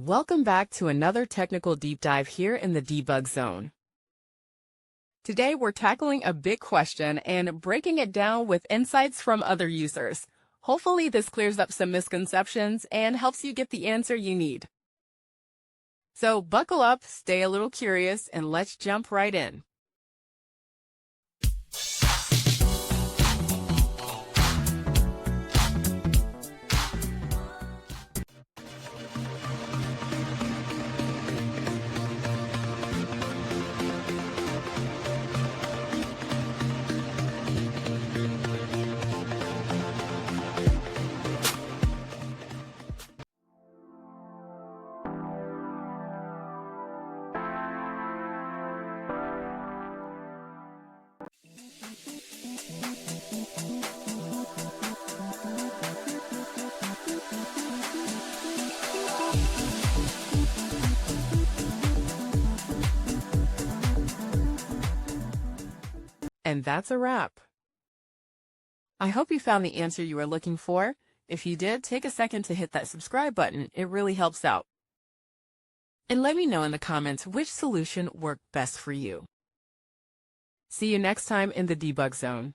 Welcome back to another technical deep dive here in the debug zone. Today we're tackling a big question and breaking it down with insights from other users. Hopefully this clears up some misconceptions and helps you get the answer you need. So buckle up, stay a little curious, and let's jump right in. And that's a wrap. I hope you found the answer you were looking for. If you did, take a second to hit that subscribe button. It really helps out. And let me know in the comments which solution worked best for you. See you next time in the debug zone.